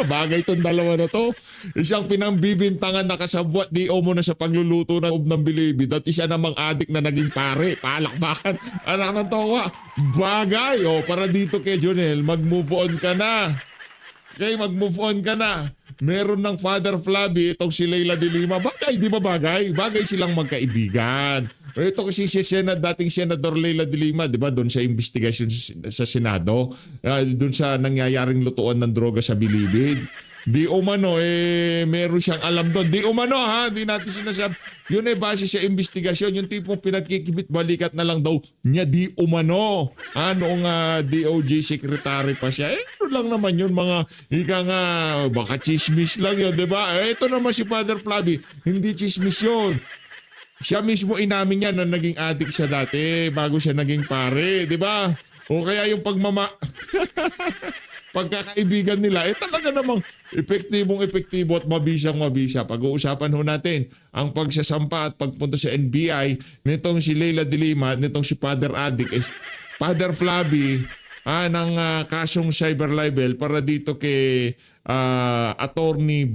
Bagay itong dalawa na to. Isang pinambibintangan na kasabwat di mo na sa pagluluto ng ng bilibid at isa namang adik na naging pare. Palakpakan. Anak ng tawa. Bagay. Para dito kay Jonel, mag-move on ka na. Okay, mag-move on ka na. Meron ng Father Flavi, itong si Leila de Lima. Bagay, di ba bagay? Bagay silang magkaibigan. Ito kasi si dating Senador Leila de Lima, di ba, doon sa investigasyon sa Senado, doon sa nangyayaring lutuan ng droga sa Bilibid. Di umano, meron siyang alam doon. Di umano, di natin sinasabi. Yun base sa investigasyon, yung tipong pinagkikibit balikat na lang daw niya di umano. Noong DOJ secretary pa siya. Ano lang naman yun, mga ika nga, baka chismis lang yun, di ba? Ito naman si Father Flavi, hindi chismis yun. Siya mismo inamin niya na naging addict siya dati bago siya naging pare, di ba? O kaya yung pagkakaibigan nila, talaga namang epektibo at mabisa. Pag-uusapan ho natin ang pagsasampa at pagpunta sa NBI nitong si Leila de Lima, nitong si Father Father Flavi, ng kasong cyber libel para dito kay Attorney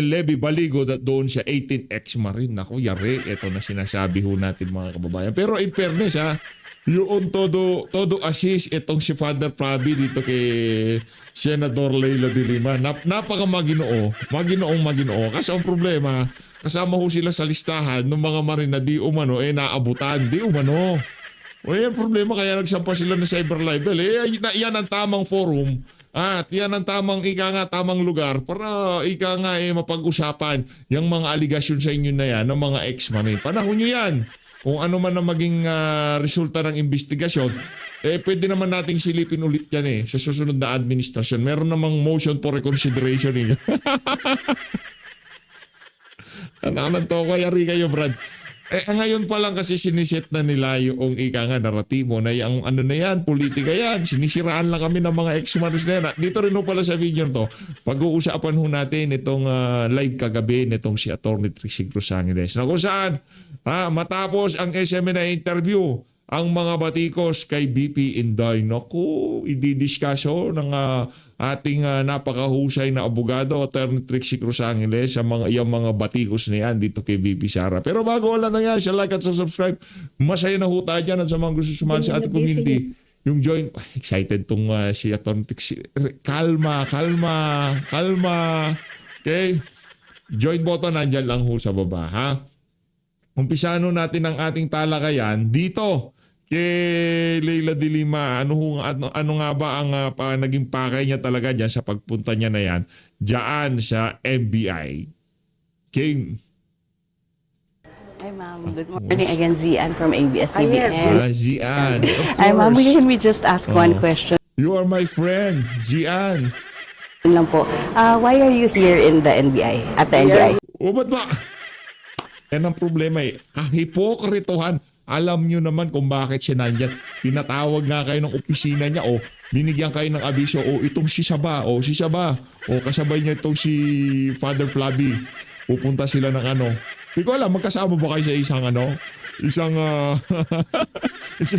Levy Baligo doon sa 18 ex-marine. Naku, yari. Ito na sinasabi ho natin mga kababayan. Pero in fairness yung todo assist itong si Father Flavi dito kay Senador Leila de Lima. Napaka-maginoo. Maginoo. Kasi ang problema, kasama ho sila sa listahan ng mga marine na di umano, naabutan. Di umano. Yan problema, kaya nagsampa sila ng cyber libel. Yan ang tamang forum. At yan ang tamang lugar para mapag-usapan yung mga aligasyon sa inyo na yan ng mga ex-marine. Panahon nyo yan. Kung ano man ang maging resulta ng investigasyon, pwede naman nating silipin ulit yan sa susunod na administrasyon. Meron namang motion for reconsideration. Anak to, yari kayo, Brad. Ngayon pa lang kasi siniset na nila yung naratibo na yung na yan, politika yan. Sinisiraan lang kami ng mga ex-marines na yan. Dito rin ho pala sa video to, pag-uusapan ho natin itong live kagabi nitong si Atty. Trixie Cruz Angeles. Na kung saan, matapos ang SMNA interview, ang mga batikos kay BP Inday. Naku, ididiscuss ng ating napakahusay na abogado, Atty. Trixie Cruz Angeles, sa yung mga batikos na yan dito kay BP Sara. Pero bago wala na yan, sa like at sa subscribe, masaya na ho tayo dyan at sa mga gusto sumali sa ating community. Yung join, excited tong si Atty. Trixie. Kalma. Okay? Join button nandyan lang ho sa baba, Umpisano natin ang ating talakayan dito kay Leila de Lima. Ano nga ba ang naging pakay niya talaga dyan sa pagpunta niya na yan dyan sa NBI? King. Hi ma'am, good morning again, Zian from ABS-CBN. Yes. Zian, of course. Hi ma'am, can we just ask one question? You are my friend, Zian. Lang po. Why are you here in the NBI, at the NBI? Ba't ba? Yan ang problema kahipokritohan. Alam nyo naman kung bakit siya nandyan. Tinatawag nga kayo ng opisina niya binigyan kayo ng abiso itong si Saba, kasabay niya itong si Father Flavi. Pupunta sila ng Hindi ko alam, magkasama ba kayo sa isang isang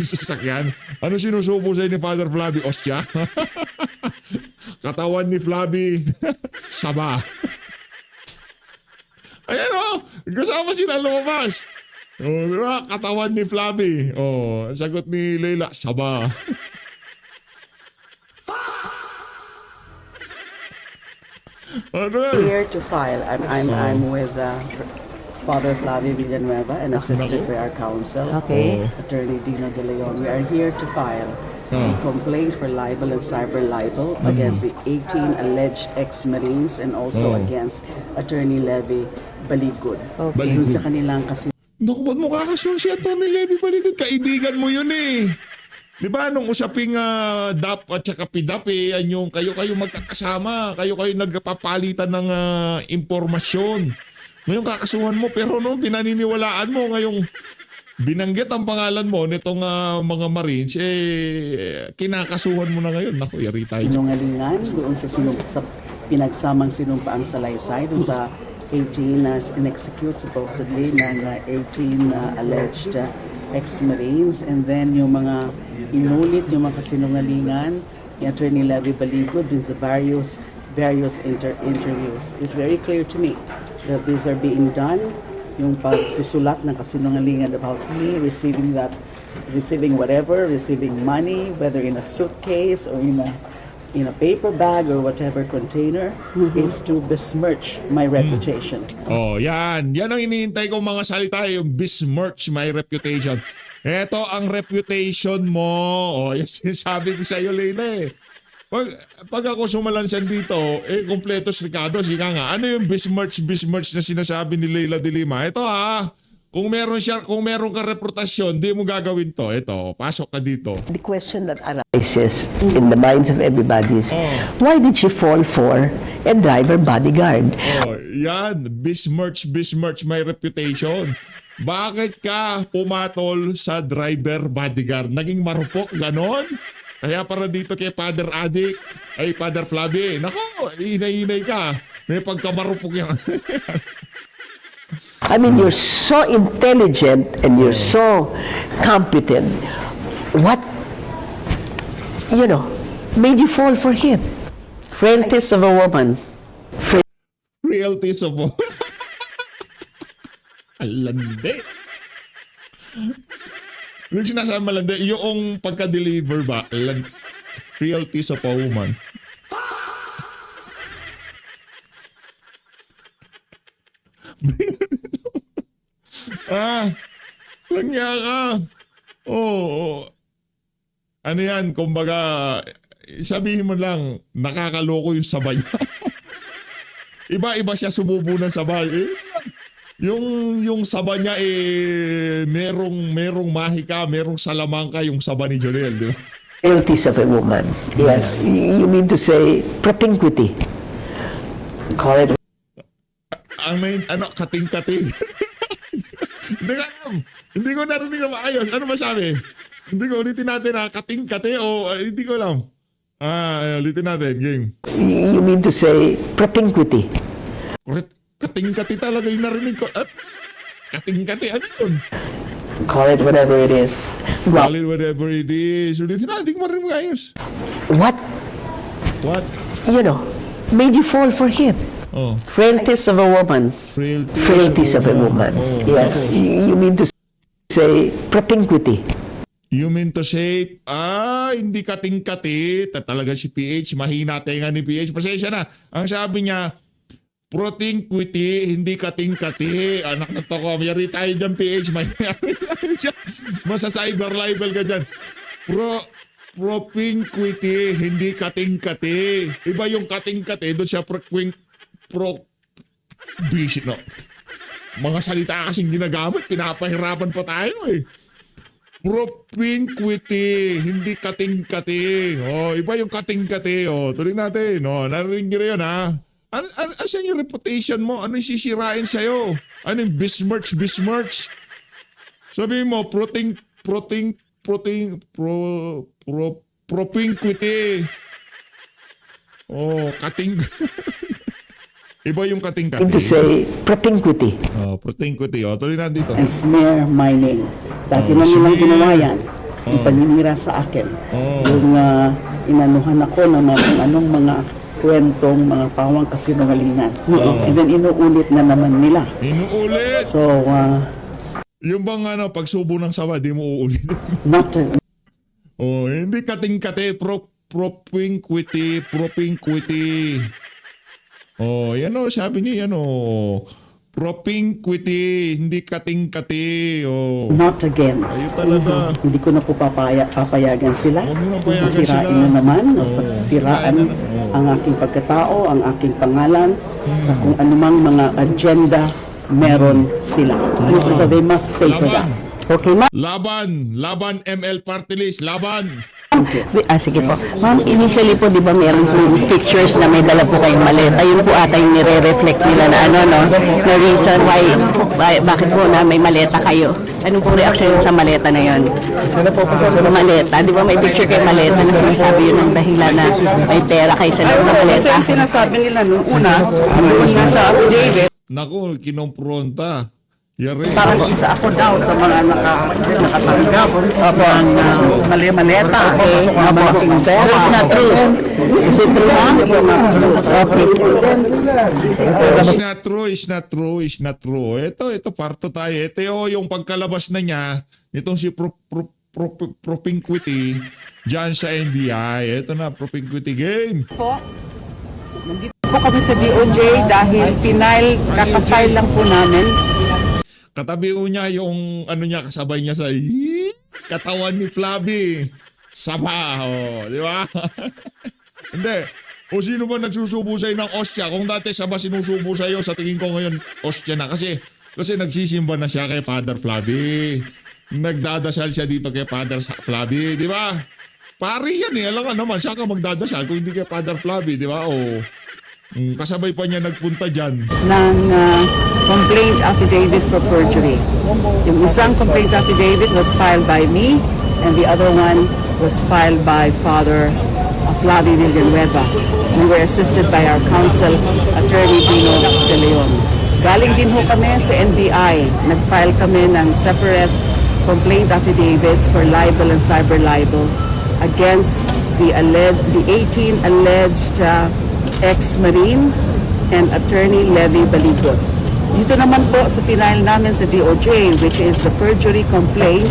sasakyan? Ano sinusubo sa'yo ni Father Flavi? Ostya? Katawan ni Flavi, Saba. Ayan kasama sila lumabas. Diba? Katawan ni Flavi. Sagot ni Leila, Saba. Here to file. I'm with Father Flavi Villanueva and assisted by our counsel, Okay. Attorney Dino De Leon. We are here to file a complaint for libel and cyber libel against the 18 alleged ex-Marines and also against Attorney Levy Baligod. Okay. Dun sa kanilang kasi Naku, ba't mo kakasyon si Atty. Levy Baligod? Kaibigan mo yun Di ba nung usaping DAP at saka PDAP yan yung kayo magkakasama, kayo nagpapalitan ng impormasyon. Ngayon kakasuhan mo pero pinaniniwalaan mo ngayong binanggit ang pangalan mo nitong mga Marines kinakasuhan mo na ngayon. Naku, yari tayo. sinungalingan doon sa pinagsamang sinumpaang salaysay doon sa 18 na in-execute supposedly ng 18 alleged ex-Marines, and then yung mga inulit yung mga kasinungalingan ni Attorney Levy Baligo dun sa various interviews. It's very clear to me that these are being done, yung pagsusulat ng kasinungalingan about me receiving whatever, receiving money, whether in a suitcase or in a paper bag or whatever container, is to besmirch my reputation. Oh, yan. Yan ang iniintay kong mga salita, yung besmirch my reputation. Ito ang reputation mo. Oh, yung sinasabi ko sa iyo, Leila eh. Pag ako sumalansan dito, kompletos Ricardo, sika nga. Ano yung besmirch na sinasabi ni Leila de Lima? Ito kung meron ka reputasyon, di mo gagawin to. Ito, pasok ka dito. The question that arises in the minds of everybody is, why did she fall for a driver bodyguard? Oh, yan, besmirch my reputation. Bakit ka pumatol sa driver bodyguard? Naging marupok, ganon? Kaya para dito kay Father Flavi, nako, inay ka. May pagkamarupok yan. I mean, you're so intelligent and you're so competent. What, made you fall for him? Frailties of a woman. Realties of Alande. Yung sinasabi malandi, yung pagka-deliver ba, realties of a woman. Langya ka. Oo. Ano yan, kumbaga, sabihin mo lang, nakakaloko yung sabay niya. Iba-iba siya sumubo ng sabay. Yung saba niya merong mahika, merong salamangka yung saba ni Jonel, di ba? Frailties of a woman. Yes, you mean to say propinquity. Call it. Kating-kating. Hindi ko alam. Hindi ko narinig na maayos. Ano ba sabi? Hindi ko, ulitin natin kating-kate o hindi ko alam. Ulitin natin, game. You mean to say propinquity. Correct. Kating-kati talaga yung narinig ko. At kating-kati, ano yun? Call it whatever it is. Call it whatever it is. Ulitin natin, hindi ko marinig maayos. What, What? made you fall for him? Oh. Frailties of a woman. Frailties of a woman. Yes, you mean to say propinquity. You mean to say, hindi kating-kati. Talaga si PH, mahina tenga ni PH. Pasensya na. Ang sabi niya, propinquity, hindi kating-kati. Anak na to ko. Mayari tayo dyan, PH. Masa cyber libel ka dyan. Propinquity, hindi kating-kati. Iba yung kating-kati. Doon siya no. Mga salita kasing ginagamit, pinapahirapan pa tayo eh. Propinquity, hindi kating-kati. Iba yung kating-kati. Tuloy natin. Narinig niyo rin yun ha. Asan yung reputation mo? Ano yung sisirain sa'yo? Ano yung besmirch? Sabihin mo, propinquity. Kating... Iba yung kating-kati. To say propinquity. Propinquity. Tuloy na dito. And smear my name. Dati na nilang ginawa yan. Yung paninira sa akin. Yung inanuhan ako ng anong mga kwentong, mga pawang kasinungalingan. And then inuulit na naman nila. Inuulit! So, yung bang pagsubo ng sawa, di mo uulit. not hindi kating-kati. Propinquity. Yan sabi niya, propinquity, hindi kating-kati. not again. Ayun talaga. Hindi ko na po papayagan sila. Huwag mo na payagan Pasirain sila. na naman. Pagsisiraan ang aking pagkatao, ang aking pangalan, sa kung anumang mga agenda meron sila. So they must pay for that. Okay, ma'am. Laban ML Party List, laban. Sige po. Ma'am, initially po, di ba meron po pictures na may dala po kayong maleta. Yun po ata yung nire-reflect nila na na reason why, bakit po na may maleta kayo. Ano po reaction sa maleta na yun? Maleta, di ba may picture kayo maleta na sinasabi yun ang dahilan na may pera kayo sa loob ng maleta? Kasi ang sinasabi nila nung una, nung nasa affidavit, Naku, kinompronta. Yari. Parang isa ako daw sa mga nakatanggap ng mali-maleta. Okay, Malaking pera. so it's not true. Is it true, ma'am? Okay. It's not true. Ito parto tayo. Ito yung pagkalabas na niya, itong si Propinquity dyan sa NBI. Ito na, Propinquity game. Po, nandito po kami sa DOJ dahil kakafile lang po namin. Katabi ko niya yung ano niya, kasabay niya sa katawan ni Flavi. Sama, di ba? Hindi. O sino ba nagsusubo sa'yo ng ostya? Kung dati Saba sinusubo sa'yo, sa tingin ko ngayon, ostya na. Kasi nagsisimba na siya kay Father Flavi. Nagdadasal siya dito kay Father Flavi, di ba? Pari yan alam ka naman, siya ka magdadasal kung hindi kay Father Flavi, di ba? Kasabay pa niya nagpunta dyan. Ng complaint affidavit for perjury. Yung isang complaint affidavit was filed by me and the other one was filed by Father Flavio Villanueva. We were assisted by our counsel, Attorney Dino De Leon. Galing din ho kami sa NBI. Nag-file kami ng separate complaint affidavits for libel and cyber libel against the 18 alleged ex-Marine and Attorney Levy Baligot. Dito naman po sa final namin sa DOJ, which is the perjury complaint,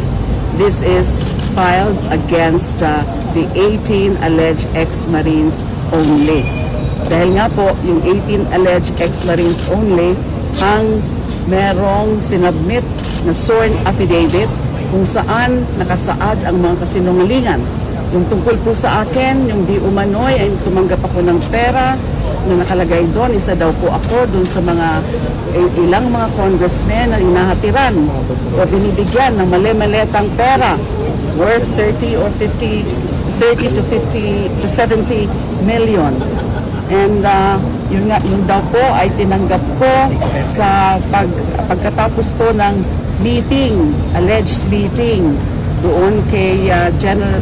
this is filed against the 18 alleged ex-Marines only. Dahil nga po, yung 18 alleged ex-Marines only, ang merong sinubmit na sworn affidavit kung saan nakasaad ang mga kasinungalingan. Yung tungkol po sa akin, yung di umano'y ay tumanggap ako ng pera na nakalagay doon. Isa daw po ako doon sa mga ilang mga congressmen na inahatiran o binibigyan ng mali-maletang pera worth 30 to 70 million. And yun daw po ay tinanggap ko sa pagkatapos po ng meeting, alleged meeting doon kay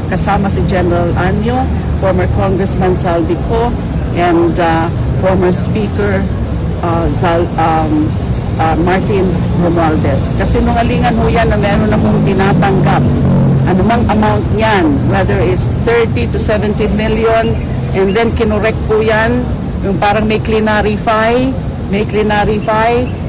kasama si General Anyo, former Congressman Saldico, and former Speaker Martin Romualdez. Kasi nungalingan ho yan na meron akong tinatanggap. Anumang amount niyan, whether it's 30 to 70 million, and then kinorek po yan, yung parang may clarify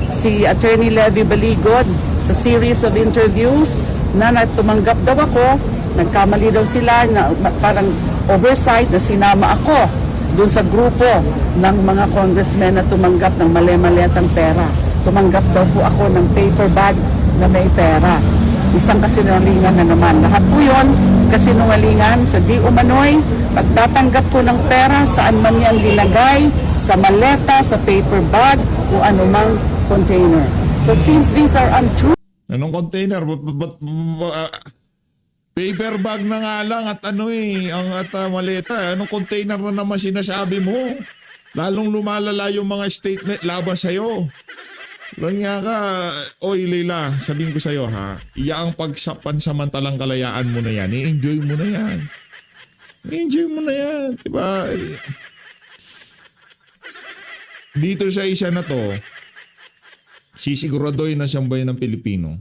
si Attorney Levy Baligod sa series of interviews na tumanggap daw ako, nagkamali daw sila na parang oversight na sinama ako doon sa grupo ng mga congressmen na tumanggap ng mali-maletang pera. Tumanggap daw po ako ng paper bag na may pera. Isang kasinungalingan na naman. Lahat po yun, kasinungalingan sa di umano'y pagtatanggap ko ng pera saan man yan linagay, sa maleta, sa paper bag, o anumang container. So since these are untrue, Anong container? Paper bag na nga lang at maleta. Anong container na naman sinasabi mo? Lalong lumalala yung mga statement laban sa'yo. Langya ka, oy Leila, sabihin ko sa'yo ha, iyaang pagsapansamantalang kalayaan mo na yan, i-enjoy mo na yan. I-enjoy mo na yan, diba? Dito sa isa na to, sisiguradoy na siyang bayan ng Pilipino.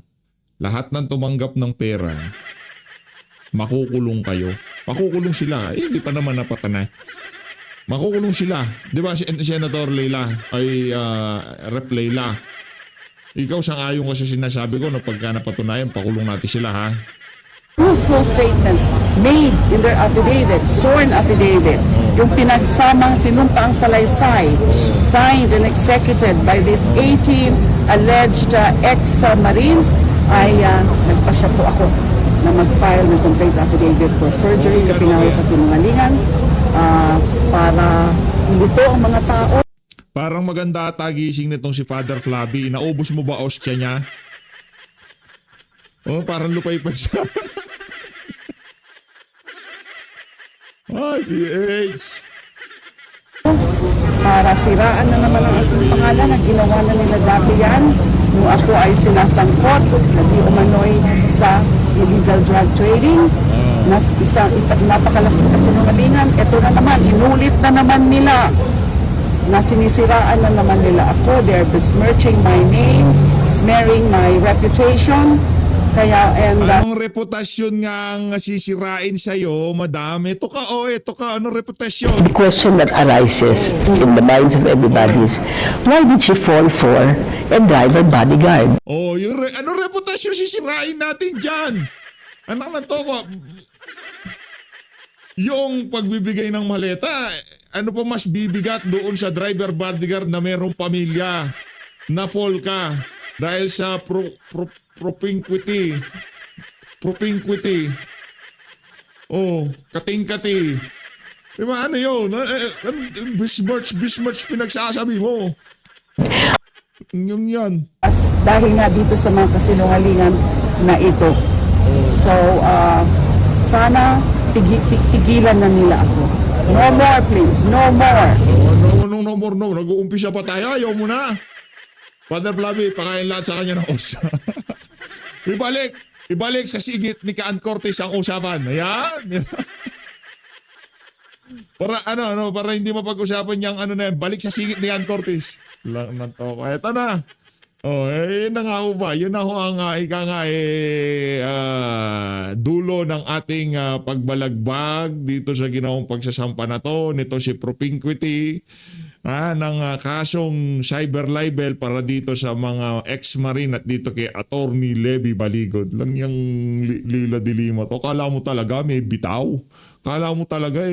Lahat ng tumanggap ng pera, makukulong kayo. Makukulong sila. Hindi pa naman napatana. Makukulong sila. Di ba, Senator Leila, Rep Leila, ikaw sang-ayon ko sa sinasabi ko na pagka napatunayan, pakulong natin sila ha. truthful statements made in their affidavit, sworn affidavit, yung pinagsamang sinumpaang salaysay, signed and executed by these 18 alleged ex-Marines, ay nagpasya po ako na mag-file ng complaint affidavit for perjury kasi nga kasinungalingan para ilito ang mga tao. Parang maganda tagising nitong si Father Flavi. Naubos mo ba ostya niya? Oh, parang lupay pa siya. Ay, PH. Para siraan na naman ang aking pangalan na ginawa na nila dati yan nung ako ay sinasangkot na di umano'y sa illegal drug trading. Napakalaking kasinungalingan. Ito na naman, inulit na naman nila na sinisiraan na naman nila ako. They are besmirching my name, smearing my reputation. Kaya, and Anong reputasyon nga ang sisirain sa'yo, madam? Ito ka, anong reputasyon? The question that arises in the minds of everybody is, why did she fall for and drive her bodyguard? Oh, anong reputasyon sisirain natin dyan? Anak na to ko. Yung pagbibigay ng maleta, ano pa mas bibigat doon sa driver bodyguard na merong pamilya na fall ka dahil sa propinquity. Oh, kating-kati. Diba ano yun? Bismarch pinagsasabi mo. Yung yan. dahil nga dito sa mga kasinungalingan na ito. So, sana tigilan na nila ako. No more, please. No more. No more. Nag-uumpisa pa tayo. Ayaw mo na. Father Flavi, pakain lahat sa kanya ng os. Ibalik sa sigit ni Kaan Cortez ang usapan. Ayan. Para hindi mapag-usapan niyang na yan. Balik sa sigit ni Kaan Cortez. Lang ng toko. Eto na. Yun na nga ho ba? Yun na ho ang dulo ng ating pagbalagbag dito sa ginawang pagsasampa na to. Nito si propinquity ng kasong cyber libel para dito sa mga ex-marine at dito kay Attorney Levy Baligod. Lang yung lila dilima to. Kala mo talaga may bitaw. Kala mo talaga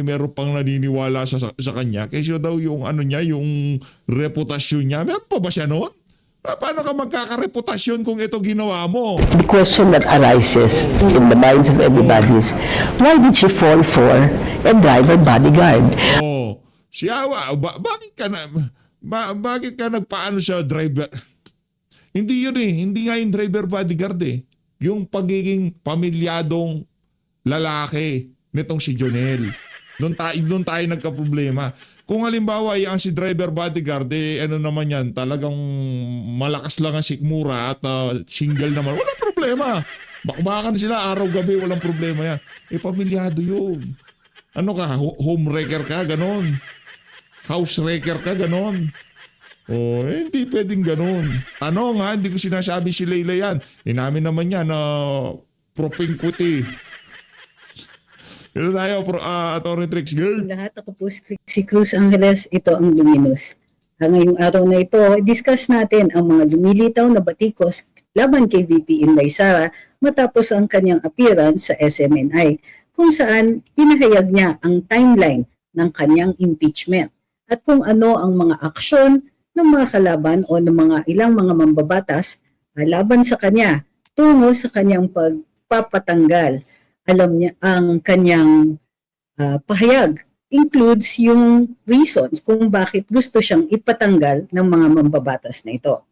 meron pang naniniwala sa kanya. Kasi daw yung yung reputasyon niya. Meron pa ba siya noon? Paano ka magkakareputasyon kung ito ginawa mo? The question that arises in the minds of everybody is, why did she fall for and drive her bodyguard? Bakit ka nagpaano sa driver? Hindi yun hindi nga yung driver bodyguard Yung pagiging pamilyadong lalaki nitong si Jonel. Doon tayo nagka-problema. Kung halimbawa yung si driver bodyguard, naman yan, talagang malakas lang ang sikmura at single naman, walang problema. Bakbakan sila araw-gabi, walang problema yan. Pamilyado yun. Ano ka, homewrecker ka, ganon. Housewrecker ka, ganon. Hindi pwedeng ganon. Hindi ko sinasabi si Leila yan. Inamin naman yan na propinquity. Ito tayo, Atty. Trix. Lahat, ako po si Cruz Angeles, ito ang Luminous. Ngayong araw na ito, discuss natin ang mga lumilitaw na batikos laban kay VP Inday Sara matapos ang kanyang appearance sa SMNI, kung saan pinahayag niya ang timeline ng kanyang impeachment at kung ano ang mga aksyon ng mga kalaban o ng mga ilang mga mambabatas laban sa kanya tungo sa kanyang pagpapatanggal. Alam niya ang kanyang pahayag includes yung reasons kung bakit gusto siyang ipatanggal ng mga mambabatas na ito.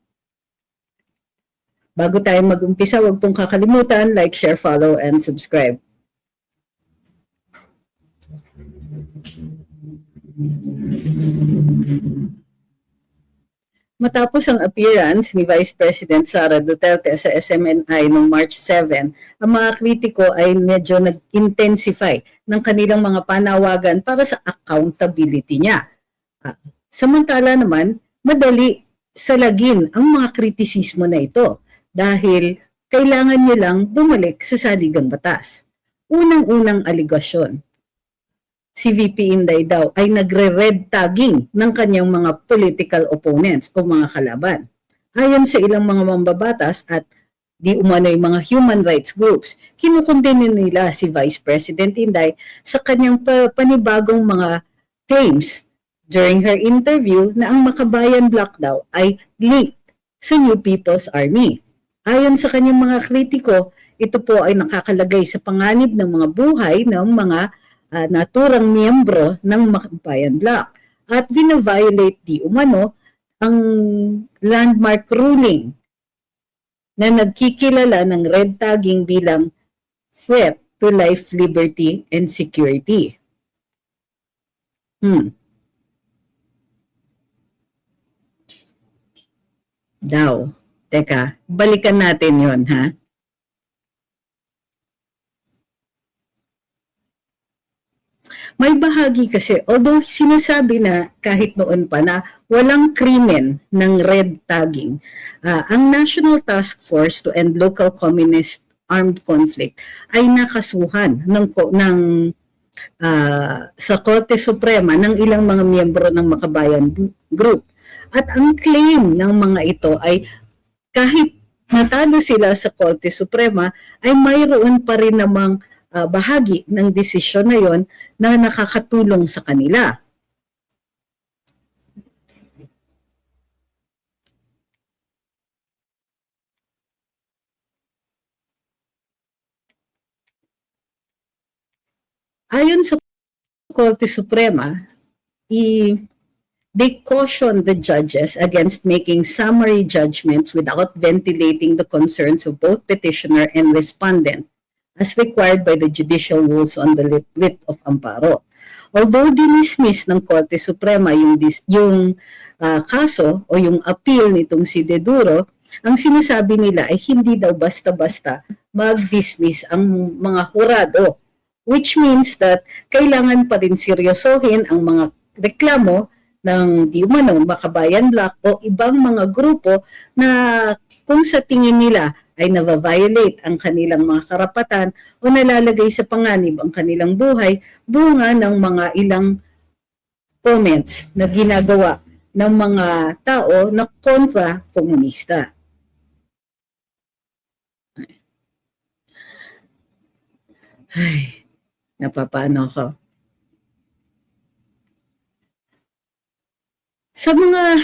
Bago tayo mag-umpisa, huwag pong kakalimutan, like, share, follow, and subscribe. Matapos ang appearance ni Vice President Sara Duterte sa SMNI noong March 7, ang mga kritiko ay medyo nag-intensify ng kanilang mga panawagan para sa accountability niya. Samantala naman, madali salagin ang mga kritisismo na ito dahil kailangan niyo lang bumalik sa saligang batas. Unang-unang aligasyon, si VP Inday daw ay nagre-red tagging ng kanyang mga political opponents o mga kalaban. Ayon sa ilang mga mambabatas at di umano yung mga human rights groups, kinukundinin nila si Vice President Inday sa kanyang panibagong mga claims during her interview na ang Makabayan Block daw ay linked sa New People's Army. Ayon sa kanyang mga kritiko, ito po ay nakakalagay sa panganib ng mga buhay ng mga naturang miyembro ng Makabayan Block at vina-violate di umano ang landmark ruling na nagkikilala ng red tagging bilang threat to life, liberty, and security. Teka, balikan natin yon ha? may bahagi kasi, although sinasabi na kahit noon pa na walang krimen ng red tagging, ang National Task Force to End Local Communist Armed Conflict ay nakasuhan sa Korte Suprema ng ilang mga miyembro ng Makabayan Group. At ang claim ng mga ito ay kahit natalo sila sa Korte Suprema, ay mayroon pa rin namang bahagi ng desisyon na yon na nakakatulong sa kanila. Ayon sa Korte Suprema, they caution the judges against making summary judgments without ventilating the concerns of both petitioner and respondent as required by the judicial rules on the writ of amparo. Although dinismiss ng Korte Suprema yung kaso o yung appeal nitong si De Duro, ang sinasabi nila ay hindi daw basta-basta mag-dismiss ang mga hurado, which means that kailangan pa rin seryosohin ang mga reklamo ng di umano Makabayan Black o ibang mga grupo na kung sa tingin nila ay nava-violate ang kanilang mga karapatan o nalalagay sa panganib ang kanilang buhay, bunga ng mga ilang comments na ginagawa ng mga tao na kontra-komunista. Ay, napapaano ako. Sa mga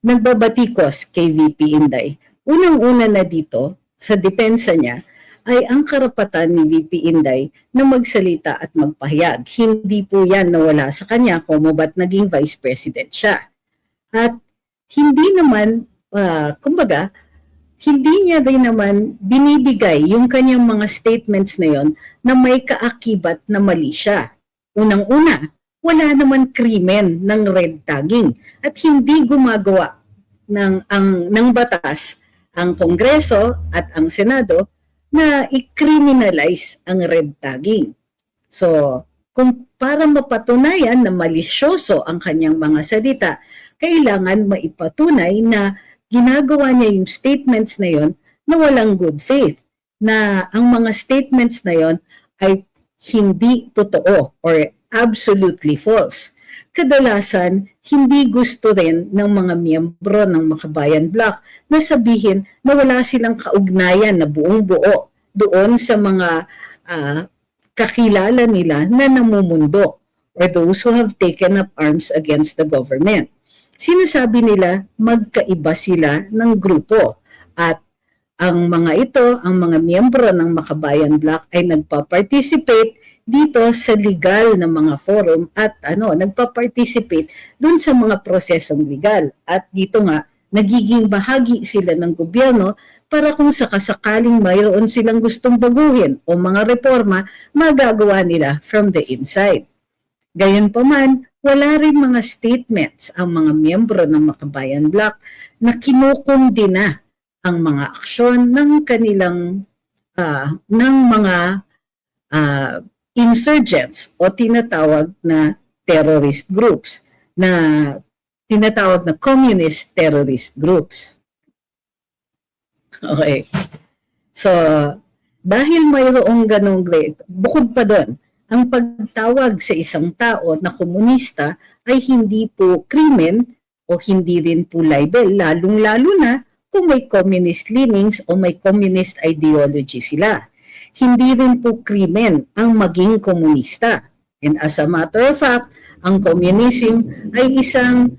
nagbabatikos kay VP Inday, unang-una na dito sa depensa niya ay ang karapatan ni VP Inday na magsalita at magpahayag. Hindi po yan nawala sa kanya kung ba't naging vice president siya. At hindi naman, kumbaga, hindi niya rin naman binibigay yung kanyang mga statements na yon na may kaakibat na mali siya. Unang-una, wala naman krimen ng red tagging at hindi gumagawa ng batas ang Kongreso at ang Senado na i-criminalize ang red tagging. So, kung para mapatunayan na malisyoso ang kanyang mga salita, kailangan maipatunay na ginagawa niya yung statements na yon na walang good faith, na ang mga statements na yon ay hindi totoo or absolutely false. Kadalasan, hindi gusto rin ng mga miyembro ng Makabayan Black na sabihin na wala silang kaugnayan na buong-buo doon sa mga kakilala nila na namumundo or those who have taken up arms against the government. Sinasabi nila magkaiba sila ng grupo at ang mga ito, ang mga miyembro ng Makabayan Black ay nagpa-participate dito sa legal na mga forum at nagpa-participate dun sa mga prosesong legal. At dito nga, nagiging bahagi sila ng gobyerno para kung sakasakaling mayroon silang gustong baguhin o mga reforma, magagawa nila from the inside. Gayunpaman, wala rin mga statements ang mga miyembro ng Makabayan Black na kinukundina ang mga aksyon ng kanilang ng mga insurgents o tinatawag na terrorist groups, na tinatawag na communist terrorist groups. Okay. So, dahil mayroong ganong grade, bukod pa doon, ang pagtawag sa isang tao na komunista ay hindi po krimen o hindi rin po libel, lalong-lalo na kung may communist leanings o may communist ideology sila. Hindi rin po krimen ang maging komunista. And as a matter of fact, ang communism ay isang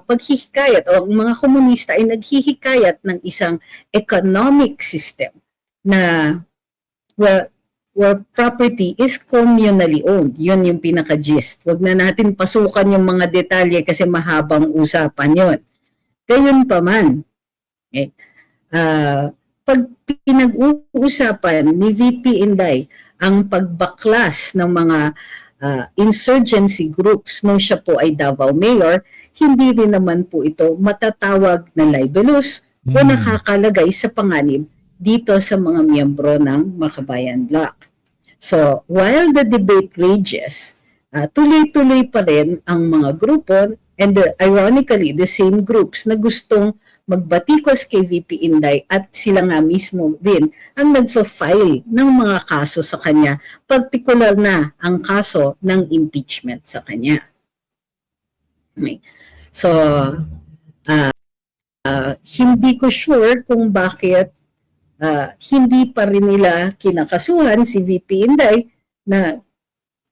paghihikayat o ang mga komunista ay naghihikayat ng isang economic system na where property is communally owned. Yun yung pinaka-gist. Huwag na natin pasukan yung mga detalye kasi mahabang usapan yun. Gayunpaman, pag pinag-uusapan ni VP Inday ang pagbaklas ng mga insurgency groups nung siya po ay Davao Mayor, hindi rin naman po ito matatawag na libelous o nakakalagay sa panganib dito sa mga miyembro ng Makabayan Black. So, while the debate rages, tuloy-tuloy pa rin ang mga grupo and ironically, the same groups na gustong magbatikos kay VP Inday at sila nga mismo din ang nagfa-file ng mga kaso sa kanya, particular na ang kaso ng impeachment sa kanya. Okay. So, hindi ko sure kung bakit hindi pa rin nila kinakasuhan si VP Inday na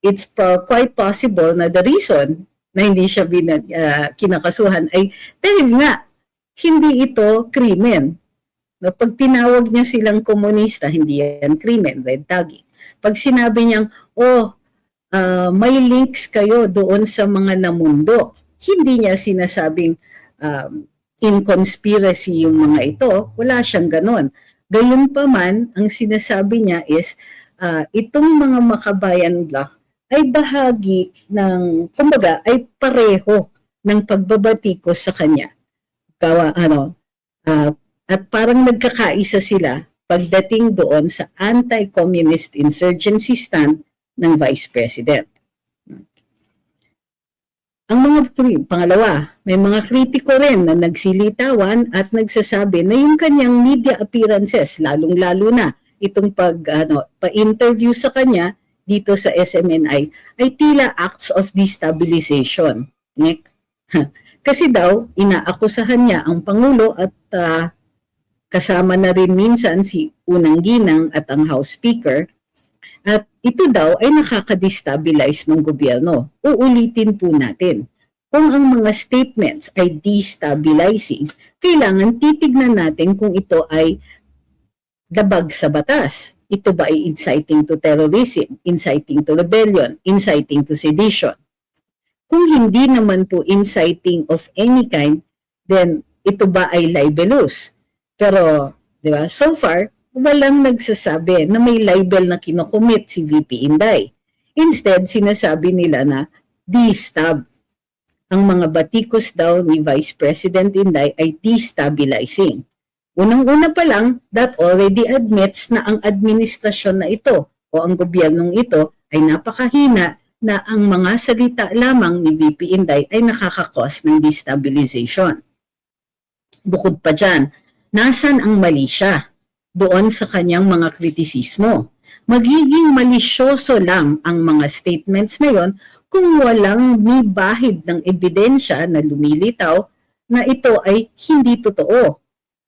it's quite possible na the reason na hindi siya kinakasuhan ay dahil nga hindi ito krimen. No, pag tinawag niya silang komunista, hindi yan krimen, red tagging. Pag sinabi niyang, may links kayo doon sa mga namundo, hindi niya sinasabing in conspiracy yung mga ito, wala siyang ganon. Gayunpaman, ang sinasabi niya is, itong mga Makabayan Bloc ay bahagi ng, kumbaga, ay pareho ng pagbabatikos sa kanya. At parang nagkakaisa sila pagdating doon sa anti-communist insurgency stand ng Vice President. Ang mga pangalawa, may mga kritiko rin na nagsilitawan at nagsasabi na yung kanyang media appearances, lalong-lalo na itong pa-interview sa kanya dito sa SMNI, ay tila acts of destabilization. Kasi daw, inaakusahan niya ang Pangulo at kasama na rin minsan si Unang Ginang at ang House Speaker. At ito daw ay nakaka-destabilize ng gobyerno. Uulitin po natin. Kung ang mga statements ay destabilizing, kailangan titignan natin kung ito ay labag sa batas. Ito ba ay inciting to terrorism, inciting to rebellion, inciting to sedition? Kung hindi naman po inciting of any kind, then ito ba ay libelous? Pero, di ba, so far, walang nagsasabi na may libel na kinocommit si VP Inday. Instead, sinasabi nila na destab. Ang mga batikos daw ni Vice President Inday ay destabilizing. Unang-una pa lang, that already admits na ang administrasyon na ito o ang gobyernong ito ay napakahina na ang mga salita lamang ni VP Inday ay nakakakos ng destabilization. Bukod pa dyan, nasan ang mali siya doon sa kanyang mga kritisismo? Magiging malisyoso lang ang mga statements na yon kung walang may bahid ng ebidensya na lumilitaw na ito ay hindi totoo.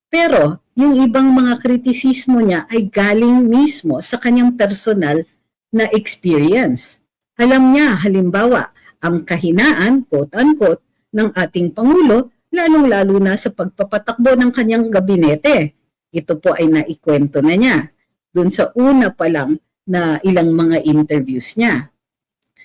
Pero yung ibang mga kritisismo niya ay galing mismo sa kanyang personal na experience. Alam niya, halimbawa, ang kahinaan, quote-unquote, ng ating Pangulo, lalong-lalo na sa pagpapatakbo ng kanyang gabinete. Ito po ay naikwento na niya doon sa una pa lang na ilang mga interviews niya.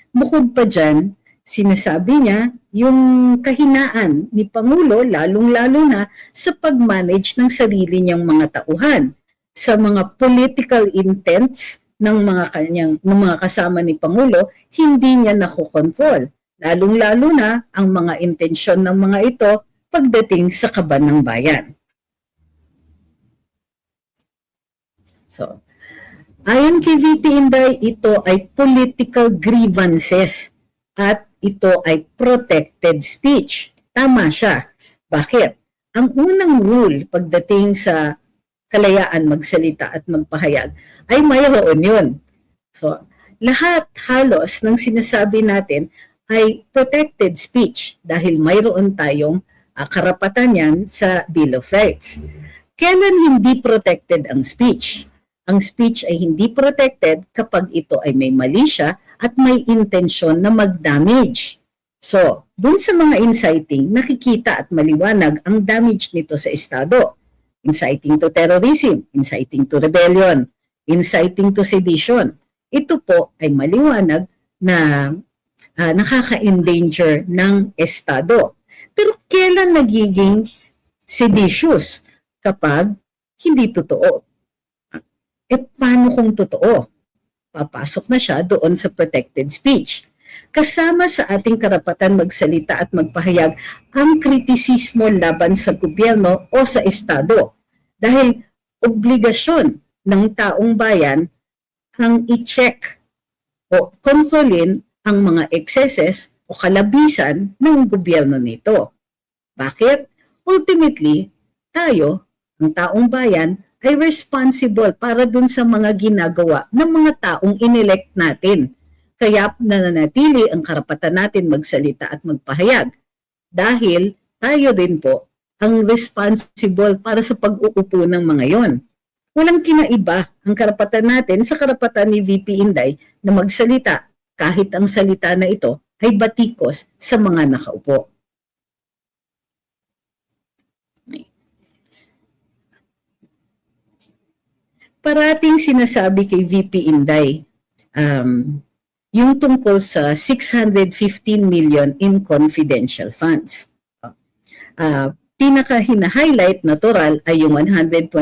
Bukod pa dyan, sinasabi niya yung kahinaan ni Pangulo, lalong-lalo na sa pag-manage ng sarili niyang mga tauhan, sa mga political intents ng mga kasama ni Pangulo, hindi niya nakokontrol. Lalong-lalo na ang mga intensyon ng mga ito pagdating sa kaban ng bayan. So, ayon kay VP Inday, ito ay political grievances at ito ay protected speech. Tama siya. Bakit? Ang unang rule pagdating sa kalayaan magsalita at magpahayag ay mayroon yun. So, lahat halos ng sinasabi natin ay protected speech dahil mayroon tayong karapatan yan sa Bill of Rights. Kailan hindi protected ang speech? Ang speech ay hindi protected kapag ito ay may mali siya at may intensyon na mag-damage. So, dun sa mga inciting, nakikita at maliwanag ang damage nito sa Estado. Inciting to terrorism, inciting to rebellion, inciting to sedition. Ito po ay maliwanag na nakaka-endanger ng Estado. Pero kailan nagiging seditious? Kapag hindi totoo. Paano kung totoo? Papasok na siya doon sa protected speech. Kasama sa ating karapatan magsalita at magpahayag ang kritisismo laban sa gobyerno o sa Estado. Dahil obligasyon ng taong bayan ang i-check o kontrolin ang mga excesses o kalabisan ng gobyerno nito. Bakit? Ultimately, tayo, ang taong bayan, ay responsible para dun sa mga ginagawa ng mga taong inelect natin. Kaya nananatili ang karapatan natin magsalita at magpahayag. Dahil tayo din po ang responsible para sa pag-uupo ng mga yon. Walang kinaiba ang karapatan natin sa karapatan ni VP Inday na magsalita kahit ang salita na ito ay batikos sa mga nakaupo. Parating sinasabi kay VP Inday yung tungkol sa 615 million in confidential funds. Pinaka-hina-highlight natural ay yung 125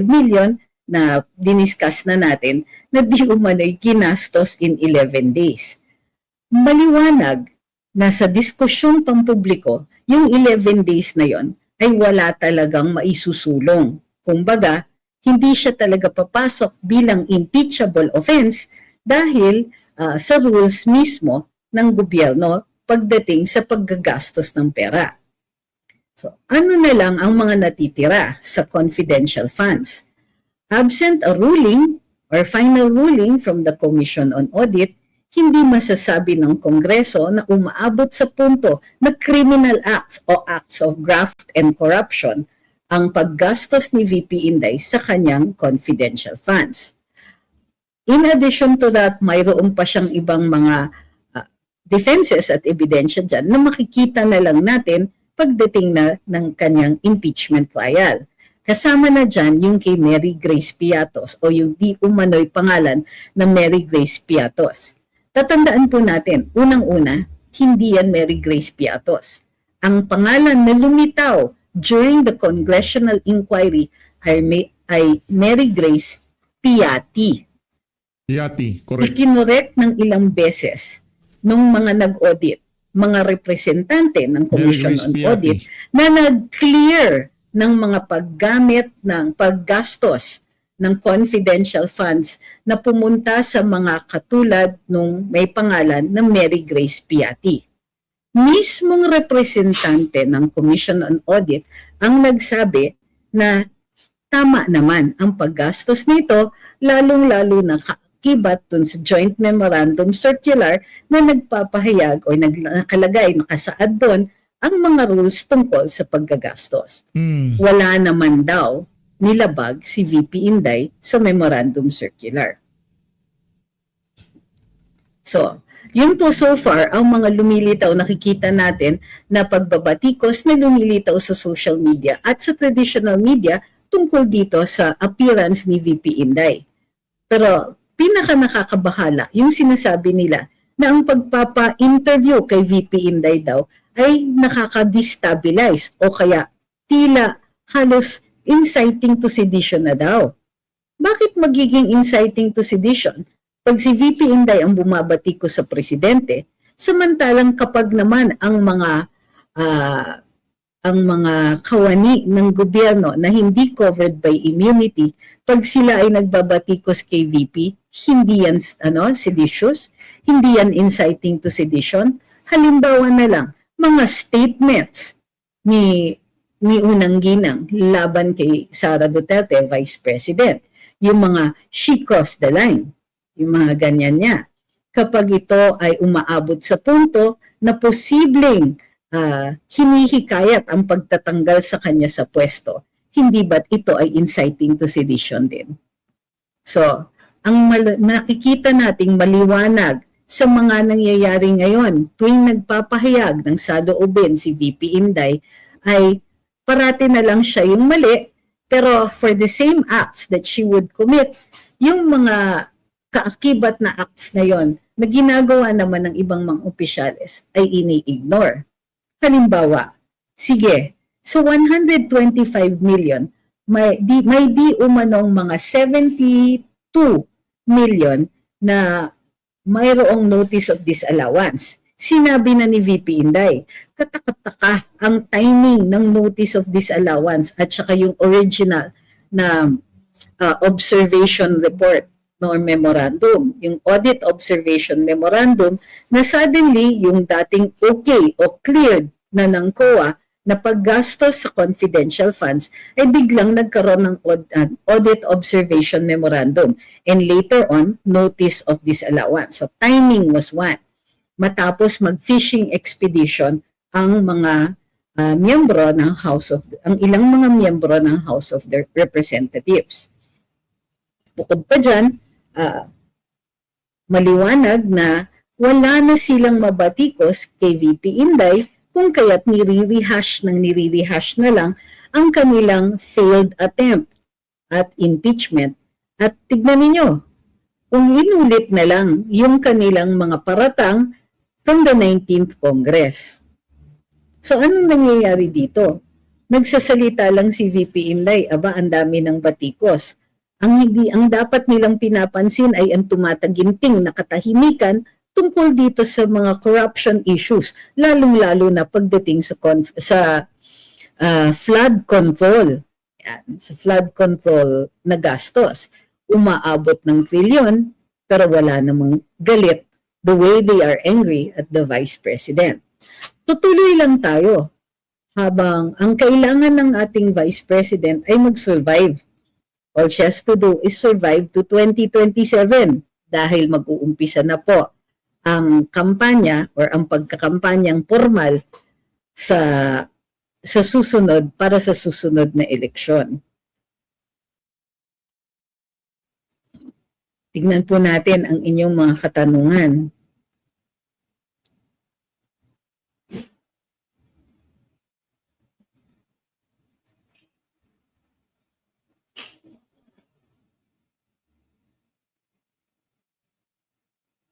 million na diniscuss na natin na di umano'y ginastos in 11 days. Maliwanag na sa diskusyong pampubliko, yung 11 days na yon ay wala talagang maisusulong. Kumbaga, hindi siya talaga papasok bilang impeachable offense dahil sa rules mismo ng gobyerno pagdating sa paggagastos ng pera. So, ano na lang ang mga natitira sa confidential funds? Absent a ruling or final ruling from the Commission on Audit, hindi masasabi ng Kongreso na umaabot sa punto na criminal acts o acts of graft and corruption ang paggastos ni VP Inday sa kanyang confidential funds. In addition to that, mayroon pa siyang ibang mga defenses at ebidensya dyan na makikita na lang natin pagdating na ng kanyang impeachment trial. Kasama na dyan yung kay Mary Grace Piatos o yung di umano'y pangalan na Mary Grace Piatos. Tatandaan po natin, unang-una, hindi yan Mary Grace Piatos. Ang pangalan na lumitaw during the congressional inquiry ay Mary Grace Piatti. Piatti, correct. Ikinorek ng ilang beses nung mga nag-audit, mga representante ng Commission on Audit na nag-clear ng mga paggamit ng paggastos ng confidential funds na pumunta sa mga katulad nung may pangalan na Mary Grace Piatti. Mismong representante ng Commission on Audit ang nagsabi na tama naman ang paggastos nito, lalong-lalo na kibat dun sa Joint Memorandum Circular na nagpapahayag o nakalagay, nakasaad doon ang mga rules tungkol sa paggagastos. Wala naman daw nilabag si VP Inday sa Memorandum Circular. So, yun po so far ang mga lumilitaw, nakikita natin na pagbabatikos na lumilitaw sa social media at sa traditional media tungkol dito sa appearance ni VP Inday. Pero pinaka nakakabahala yung sinasabi nila na ang pagpapa-interview kay VP Inday daw ay nakaka-destabilize o kaya tila halos inciting to sedition na daw. Bakit magiging inciting to sedition pag si VP Inday ang bumabati ko sa presidente, samantalang kapag naman ang mga kawani ng gobyerno na hindi covered by immunity, pag sila ay nagbabatikos kay VP, hindi yan seditious, hindi yan inciting to sedition. Halimbawa na lang, mga statements ni Unang Ginang laban kay Sara Duterte, Vice President, yung mga she crossed the line, yung mga ganyan niya. Kapag ito ay umaabot sa punto na posibleng hinihikayat ang pagtatanggal sa kanya sa pwesto, hindi ba't ito ay inciting to sedition din? So, ang nakikita nating maliwanag sa mga nangyayari ngayon tuwing nagpapahayag ng saloobin si VP Inday ay parati na lang siya yung mali, pero for the same acts that she would commit, yung mga kaakibat na acts na yon na ginagawa naman ng ibang mga opisyales ay ini-ignore. Halimbawa, sige, so 125 million, may di umanong mga 72 million na mayroong notice of disallowance. Sinabi na ni VP Inday, katakataka ang timing ng notice of disallowance at saka yung original na observation report or memorandum, yung Audit Observation Memorandum, na suddenly yung dating okay o cleared na ng COA na paggastos sa confidential funds ay biglang nagkaroon ng Audit Observation Memorandum and later on, Notice of Disallowance. So timing was one. Matapos mag-fishing expedition ang mga miyembro ng ang ilang mga miyembro ng House of the Representatives. Bukod pa dyan, maliwanag na wala na silang mabatikos kay VP Inday kung kaya't nire-rehash na lang ang kanilang failed attempt at impeachment. At tignan ninyo, kung inulit na lang yung kanilang mga paratang from the 19th Congress. So anong nangyayari dito? Nagsasalita lang si VP Inday, aba ang dami ng batikos. Ang dapat nilang pinapansin ay ang tumataginting na katahimikan tungkol dito sa mga corruption issues, lalong-lalo na pagdating sa flood control. Yan, sa flood control na gastos. Umaabot ng trilyon, pero wala namang galit the way they are angry at the Vice President. Tutuloy lang tayo habang ang kailangan ng ating Vice President ay mag-survive. All she has to do is survive to 2027 dahil mag-uumpisa na po ang kampanya or ang pagkakampanyang formal sa susunod para sa susunod na eleksyon. Tignan po natin ang inyong mga katanungan.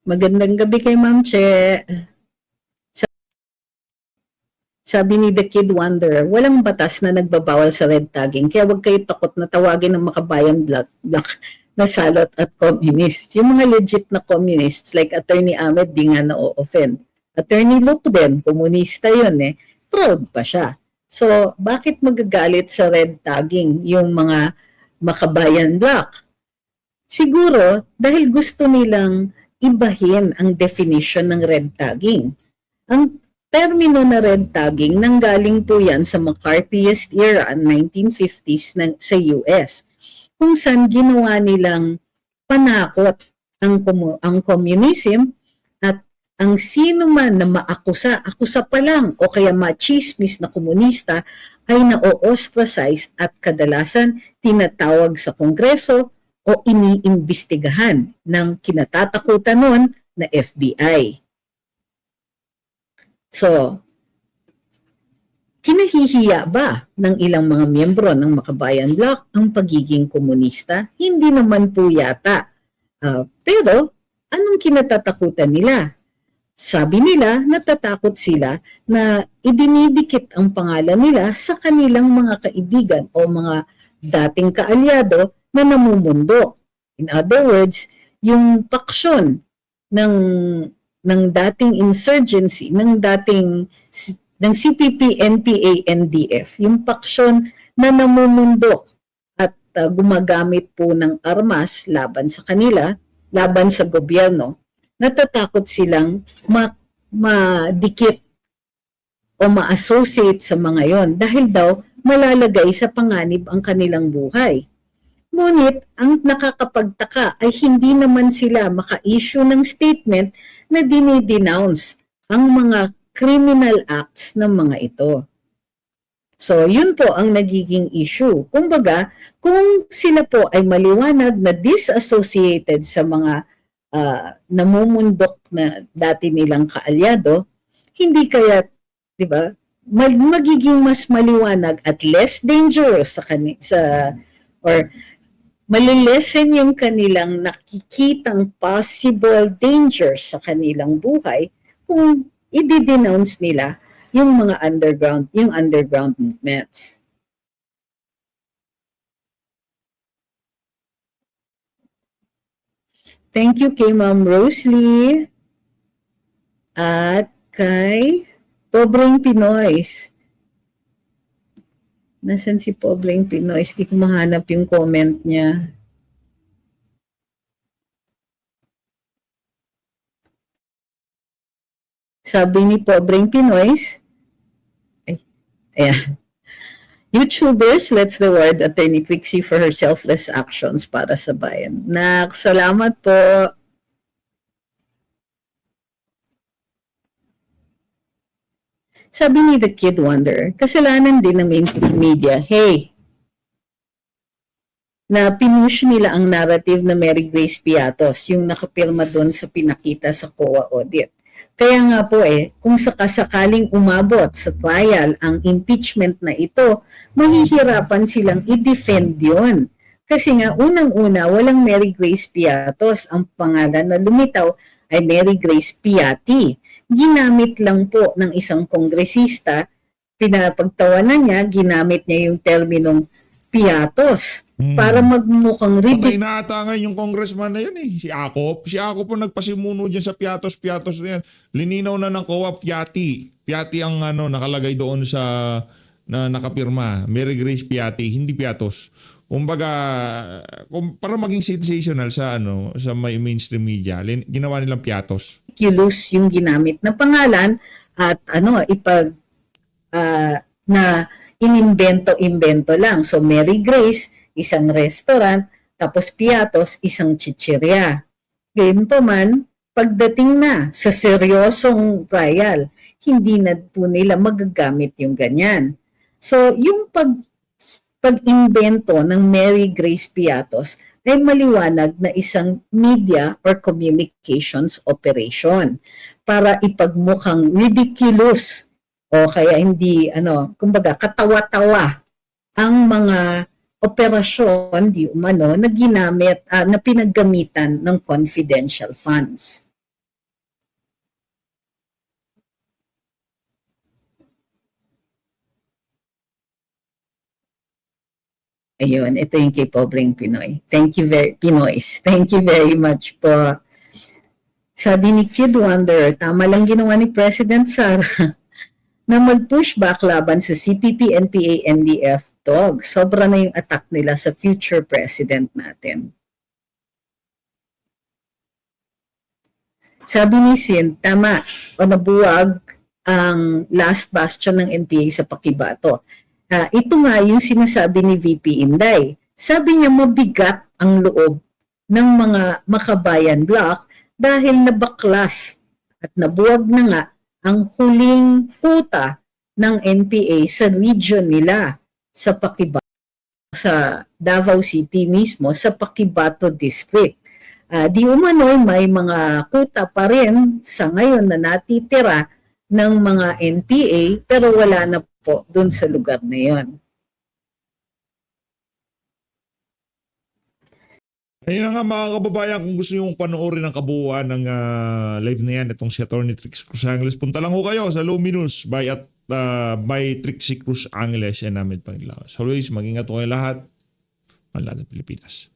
Magandang gabi kay Ma'am Che. Sabi ni The Kid Wanderer, walang batas na nagbabawal sa red tagging, kaya huwag kayo takot na tawagin ng makabayan black na salot at communist. Yung mga legit na communists like Attorney Ahmed, di nga na-offend. Attorney Luke din, komunista yun proud pa siya. So, bakit magagalit sa red tagging yung mga makabayan black? Siguro, dahil gusto nilang ibahin ang definition ng red tagging. Ang termino na red tagging nanggaling po yan sa McCarthyist era, 1950s sa US, kung saan ginawa nilang panakot ang communism at ang sino man na akusa pa lang o kaya machismis na komunista ay na-ostracize at kadalasan tinatawag sa Kongreso o iniimbestigahan ng kinatatakutan nun na FBI. So, kinahihiya ba ng ilang mga miyembro ng Makabayan Bloc ang pagiging komunista? Hindi naman po yata. Pero, anong kinatatakutan nila? Sabi nila, natatakot sila na idinidikit ang pangalan nila sa kanilang mga kaibigan o mga dating kaalyado na namumundo. In other words, yung paksyon ng dating insurgency, ng CPP, NPA, NDF, yung paksyon na namumundo at gumagamit po ng armas laban sa kanila, laban sa gobyerno, natatakot silang madikit o ma-associate sa mga yon dahil daw malalagay sa panganib ang kanilang buhay. Ngunit, ang nakakapagtaka ay hindi naman sila maka-issue ng statement na dinidenounce ang mga criminal acts ng mga ito. So, yun po ang nagiging issue. Kumbaga, kung sila po ay maliwanag na disassociated sa mga namumundok na dati nilang kaalyado, hindi kaya, di ba, magiging mas maliwanag at less dangerous or malilesen yung kanilang nakikitang possible dangers sa kanilang buhay kung i-denounce nila yung mga underground movements. Thank you kay Ma'am Rosalie at kay Pobreng Pinoys. Nasaan si Pobreng Pinoy? Hindi ko mahanap yung comment niya. Sabi ni Pobreng Pinoys, ay, ayan. YouTubers, let's the word Attorney Trixie for her selfless actions para sa bayan. Salamat po. Sabi ni The Kid Wonder, kasalanan din ng mainstream media. Hey, na pinush nila ang narrative na Mary Grace Piatos, yung nakapirma doon sa pinakita sa COA audit. Kaya nga po kung sakasakaling umabot sa trial ang impeachment na ito, mahihirapan silang i-defend yun. Kasi nga, unang-una, walang Mary Grace Piatos. Ang pangalan na lumitaw ay Mary Grace Piatti. Ginamit lang po ng isang kongresista, pinapagtawanan niya, ginamit niya yung terminong Piatos para magmukhang Patay ridicule. na ata ngayon yung congressman na yun si Akop. Si Akop po nagpasimuno dyan sa Piatos na yan. Lininaw na ng COA, Piatti. Piatti ang nakalagay doon sa na nakapirma. Mary Grace Piatti, hindi Piatos. Kumbaga, para maging sensational sa sa may mainstream media, ginawa nilang Piatos. Yung ginamit na pangalan at na inimbento-imbento lang. So Mary Grace, isang restaurant, tapos Piatos, isang chichirya. Gayun pa man, pagdating na sa seryosong trial, hindi na po nila magagamit yung ganyan. So yung pag-imbento ng Mary Grace Piatos ay maliwanag na isang media or communications operation para ipagmukhang ridiculous o kaya hindi, kumbaga, katawa-tawa ang mga operasyon di umano na ginamit, na pinaggamitan ng confidential funds. Ayun, ito yung kay Pobreng Pinoy. Thank you Pinoys. Thank you very much po. Sabi ni Kid Wonder, tama lang ginawa ni President Sara na mag-pushback laban sa CPP, NPA, NDF, dog. Sobra na yung attack nila sa future president natin. Sabi ni Sin, tama, o nabuwag ang last bastion ng NPA sa Pakibato. Ito nga yung sinasabi ni VP Inday. Sabi niya mabigat ang loob ng mga makabayan block dahil nabaklas at nabuwag na nga ang huling kuta ng NPA sa region nila sa Pakibato, sa Davao City mismo, sa Pakibato District. Di umano'y may mga kuta pa rin sa ngayon na natitira ng mga NPA pero wala na po dun sa lugar na yon. Ayun na nga mga kababayan, kung gusto nyo panoorin ang kabuuan ng live na yan, itong si Atty. Trixie Cruz Angeles, punta lang ho kayo sa Luminous by Trixie Cruz Angeles and Ahmed Panglawas. Always, mag-ingat ho kayo lahat. Manlada Pilipinas.